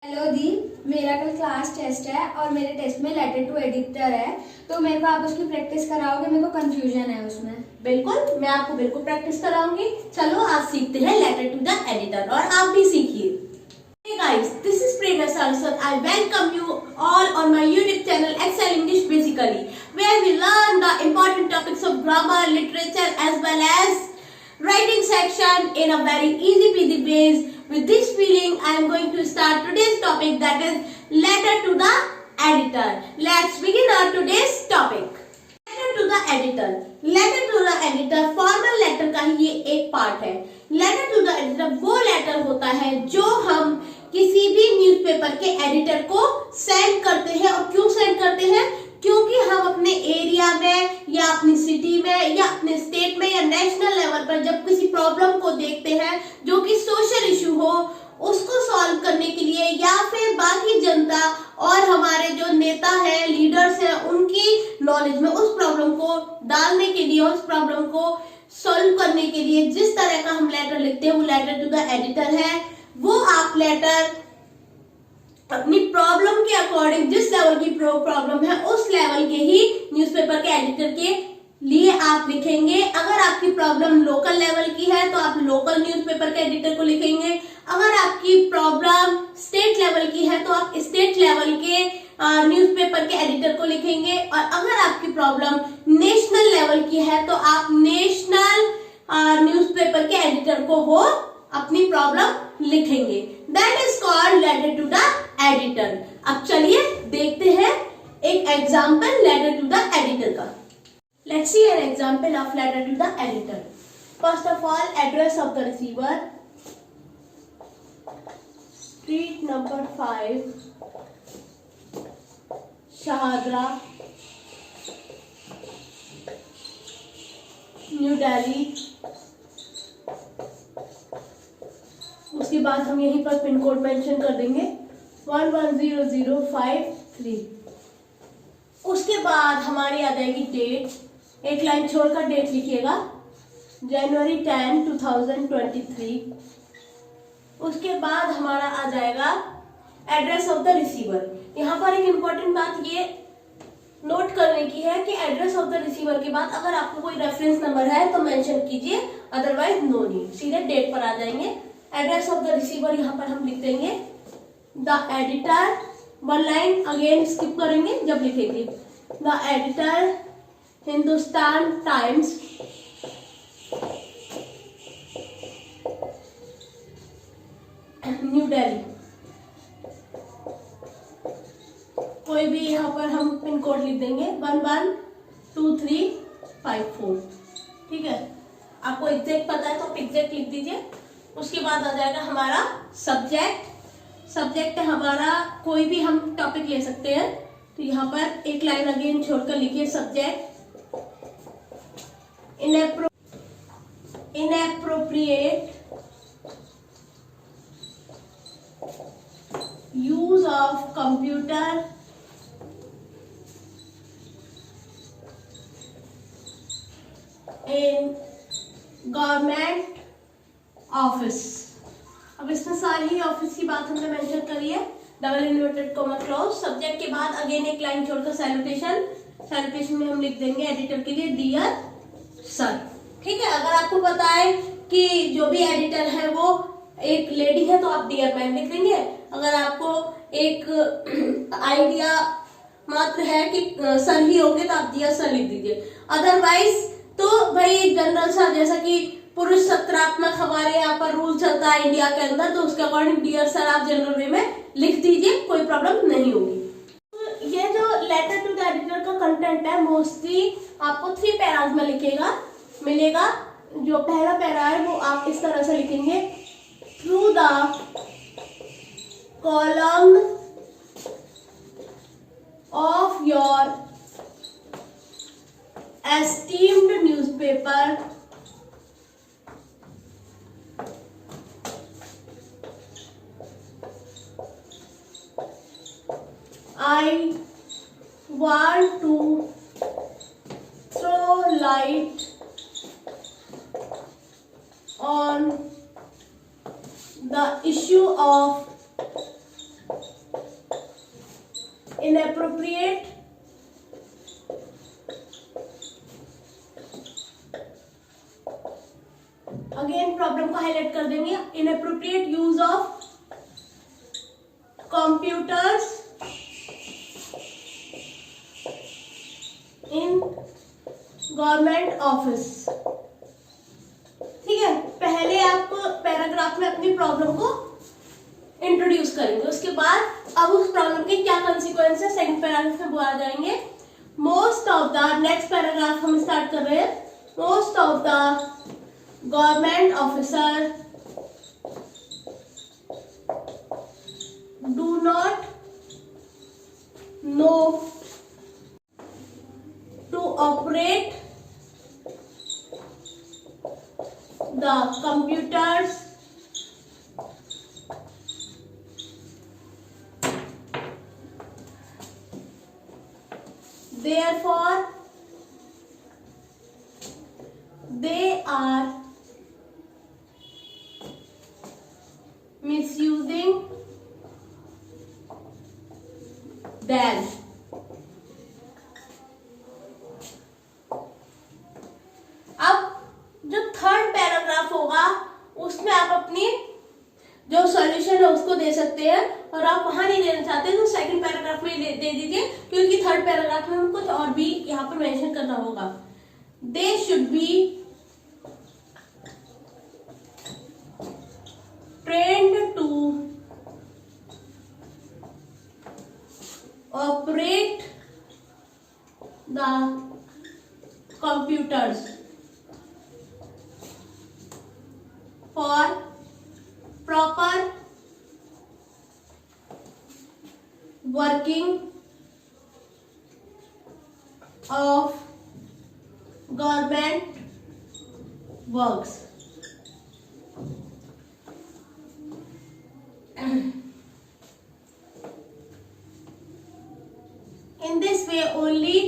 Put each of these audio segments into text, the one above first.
Hello दी, मेरा कल class test है और मेरे टेस्ट में लेटर टू एडिटर है, तो मेरे को आप उसकी प्रैक्टिस कराओगे? मेरे को कंफ्यूजन है उसमें। बिल्कुल, मैं आपको बिल्कुल प्रैक्टिस कराऊंगी। चलो आज सीखते हैं लेटर टू द एडिटर और आप भी सीखिए। Hey guys, this is Prerna Saraswat. I welcome you all on my YouTube channel Excel English Basically, where we learn the important topics of grammar, literature as well as writing section in a very easy peasy ways. With this feeling, I am going to start today's topic, that is letter to the editor. Let's begin our today's topic. Letter to the editor. Letter to the editor formal letter का ही ये एक part है। Letter to the editor वो letter होता है जो हम किसी भी न्यूज़पेपर के एडिटर को सेंड करते हैं। और क्यों सेंड करते हैं? क्योंकि हम अपने एरिया में या अपनी सिटी में या अपने स्टेट में या नेशनल लेवल पर जब किसी प्रॉब्लम को देखते हैं जो कि सोशल इशू हो, उसको सॉल्व करने के लिए या फिर बाकी जनता और हमारे जो नेता है, लीडर्स हैं, उनकी नॉलेज में उस प्रॉब्लम को डालने के लिए, उस प्रॉब्लम को सॉल्व करने के लिए जिस तरह का हम लेटर लिखते हैं वो लेटर टू द एडिटर है। वो आप लेटर अपनी प्रॉब्लम के अकॉर्डिंग, जिस लेवल की प्रॉब्लम है उस लेवल के ही न्यूज़पेपर के एडिटर के लिए आप लिखेंगे। अगर आपकी प्रॉब्लम लोकल लेवल की है तो आप लोकल न्यूज़पेपर के एडिटर को लिखेंगे। अगर आपकी प्रॉब्लम स्टेट लेवल की है तो आप स्टेट लेवल के न्यूज़पेपर के एडिटर को लिखेंगे। और अगर आपकी प्रॉब्लम नेशनल लेवल की है तो आप नेशनल न्यूज़पेपर के एडिटर को वो अपनी प्रॉब्लम लिखेंगे। That is called letter to the editor. अब चलिए देखते हैं एक example letter to the editor का। Let's see an example of letter to the editor. First of all, address of the receiver. Street number 5, Shahadra, New Delhi. उसके बाद हम यहीं पर पिन कोड मेंशन कर देंगे 110053। उसके बाद हमारी आ जाएगी डेट। एक लाइन छोड़कर डेट लिखिएगा, जनवरी 10, 2023। उसके बाद हमारा आ जाएगा एड्रेस ऑफ द रिसीवर। यहाँ पर एक इम्पोर्टेंट बात ये नोट करने की है कि एड्रेस ऑफ द रिसीवर के बाद अगर आपको कोई रेफरेंस नंबर है तो मेंशन कीजिए, अदरवाइज नो नीड, सीधे डेट पर आ जाएंगे। एड्रेस ऑफ द रिसीवर यहाँ पर हम लिख देंगे the editor. One line again skip करेंगे जब लिखेंगे the editor, Hindustan times, new Delhi. कोई भी यहाँ पर हम पिन कोड लिख देंगे 112354। ठीक है, आपको एग्जैक्ट पता है तो आप एग्जैक्ट लिख दीजिए। उसके बाद आ जाएगा हमारा सब्जेक्ट। सब्जेक्ट हमारा कोई भी हम टॉपिक ले सकते हैं, तो यहाँ पर एक लाइन अगेन छोड़कर लिखिए subject. Inappropriate use of computer in government office. अब इसमें सारी ऑफिस की बात हमने मेंशन करी है, double inverted comma close. Subject के बाद अगेन एक लाइन छोड़कर सैल्यूटेशन। सैल्यूटेशन में हम लिख देंगे एडिटर के लिए डियर सर। ठीक है, अगर आपको पता है कि जो भी एडिटर है वो एक लेडी है तो आप डियर मैम लिख देंगे। अगर आपको एक आइडिया मात्र है कि सर ही होंगे तो आप डियर सर लिख दीजिए। अदरवाइज तो भाई जनरल सा, जैसा कि पुरुष सत्रात्मक हमारे यहाँ पर रूल चलता है इंडिया के अंदर, तो उसके अकॉर्डिंग डियर सर आप जनरल वे में लिख दीजिए, कोई प्रॉब्लम नहीं होगी। तो ये जो लेटर टू द एडिटर का कंटेंट है मोस्टली आपको 3 पैराज में मिलेगा। जो पहला पैरा है वो आप इस तरह से लिखेंगे, through the column of your esteemed newspaper I want to throw light on the issue of inappropriate again problem को हाईलाइट कर देंगे, inappropriate use of computers in government office. ठीक है, पहले आप पैराग्राफ में अपनी प्रॉब्लम को इंट्रोड्यूस करेंगे, उसके बाद अब उस प्रॉब्लम के क्या कंसिक्वेंस है सेकंड पैराग्राफ में बोला जाएंगे। Most of the, next paragraph हम स्टार्ट कर रहे हैं, most of the government officer do not know to operate the computers therefore they are misusing them। अब जो थर्ड पैराग्राफ होगा उसमें आप अपनी जो सॉल्यूशन है उसको दे सकते हैं, और आप वहां नहीं देना चाहते तो सेकंड पैराग्राफ में दे दीजिए, क्योंकि थर्ड पैराग्राफ में हम कुछ और भी यहाँ पर मेंशन करना होगा। They should be trained to operate the computers for proper working of government works। In this way only,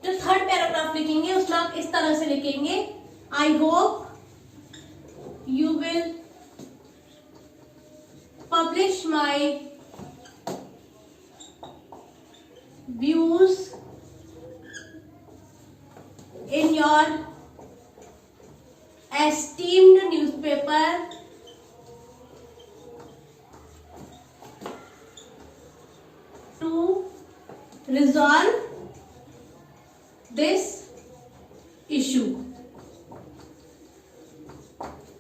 जो थर्ड पैराग्राफ लिखेंगे उसमें आप इस तरह से लिखेंगे, I hope you will publish my views in your esteemed newspaper resolve this issue।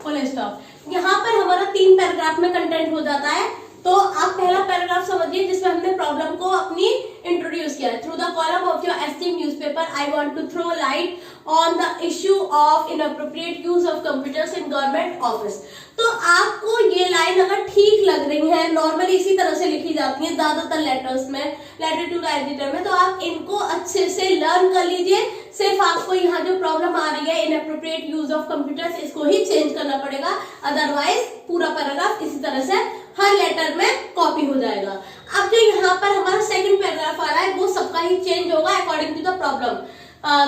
Full stop. यहाँ पर हमारा 3 पैराग्राफ में कंटेंट हो जाता है, तो आप पहला पैराग्राफ समझिए जिसमें हमने प्रॉब्लम को अपनी इंट्रोड्यूस किया है। Through the column of your esteemed newspaper I want to throw light on the issue of inappropriate use of computers in government office. तो आपको ये लाइन अगर ठीक लग रही है, नॉर्मली इसी तरह से लिखी जाती है ज्यादातर लेटर्स में, लेटर टू द एडिटर में, तो आप इनको अच्छे से लर्न कर लीजिए। सिर्फ आपको यहाँ जो प्रॉब्लम आ रही है इनअप्रोप्रिएट यूज ऑफ कंप्यूटर्स, इसको ही चेंज करना पड़ेगा, अदरवाइज पूरा पैराग्राफ इसी तरह से हर लेटर में कॉपी हो जाएगा। अब जो यहाँ पर हमारा सेकंड पैराग्राफ आ रहा है वो सबका ही चेंज होगा अकॉर्डिंग टू द प्रॉब्लम,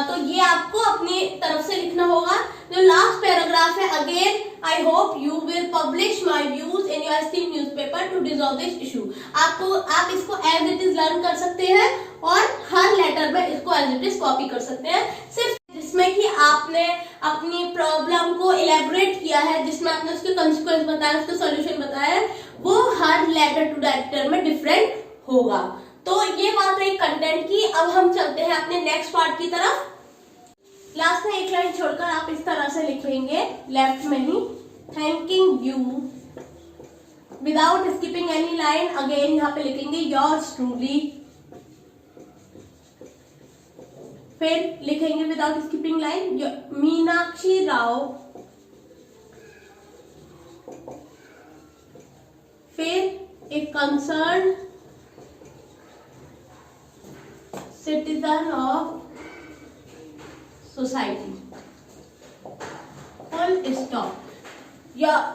तो ये आपको अपनी तरफ से लिखना होगा। जो लास्ट पैराग्राफ है, again I hope you will publish my views in your esteemed newspaper to dissolve this issue. आप इसको एज इट इज लर्न कर सकते हैं और हर लेटर में इसको एज इट इज कॉपी कर सकते हैं। सिर्फ जिसमें कि आपने अपनी प्रॉब्लम को इलेबोरेट किया है, जिसमें आपने उसके कंसिक्वेंस बताया, उसका सॉल्यूशन बताया है, वो हर लेटर टू लेटर में डिफरेंट होगा। तो ये बात रही कंटेंट की। अब हम चलते हैं अपने नेक्स्ट पार्ट की तरफ। लास्ट में एक लाइन छोड़कर आप इस तरह से लिखेंगे लेफ्ट में ही, thanking you without skipping any line. Again यहाँ पे लिखेंगे योर्स ट्रूली, फिर लिखेंगे without skipping line Meenakshi Rao, फिर एक concern citizen of society, full stop।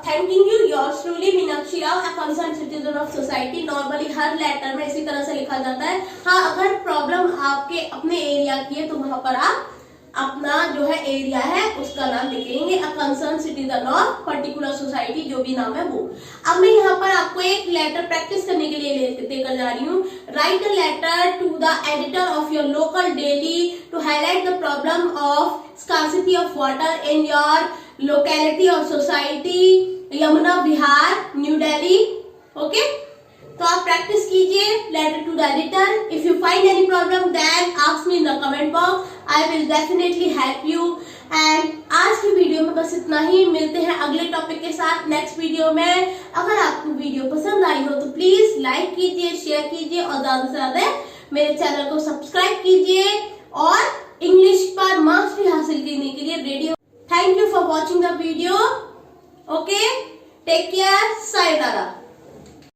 thanking you yours truly Meenakshi Rao, a concerned citizen of society। Normally हर लेटर में इसी तरह से लिखा जाता है। हाँ, अगर प्रॉब्लम आपके अपने एरिया की है तो वहां पर आप अपना जो है एरिया है उसका नाम लिखेंगे, a concern citizen of particular society, जो भी नाम है वो। अब मैं यहाँ पर आपको एक लेटर प्रैक्टिस करने करने के लिए लेकर जा रही हूँ। Write a letter to the editor of your local daily to highlight the problem of scarcity of water in your locality और society, Yamuna Vihar, new Delhi. Okay, तो आप प्रैक्टिस कीजिए letter to the editor. If you find any problem then ask me in the comment box, I will definitely help you. And आज की video में बस इतना ही, मिलते हैं अगले टॉपिक के साथ नेक्स्ट वीडियो में। अगर आपको वीडियो पसंद आई हो तो प्लीज लाइक कीजिए, शेयर कीजिए और ज्यादा से ज्यादा मेरे चैनल को सब्सक्राइब कीजिए और इंग्लिश पर मास्टरी हासिल करने के लिए radio. Thank you for watching the video. Okay, take care, sayonara.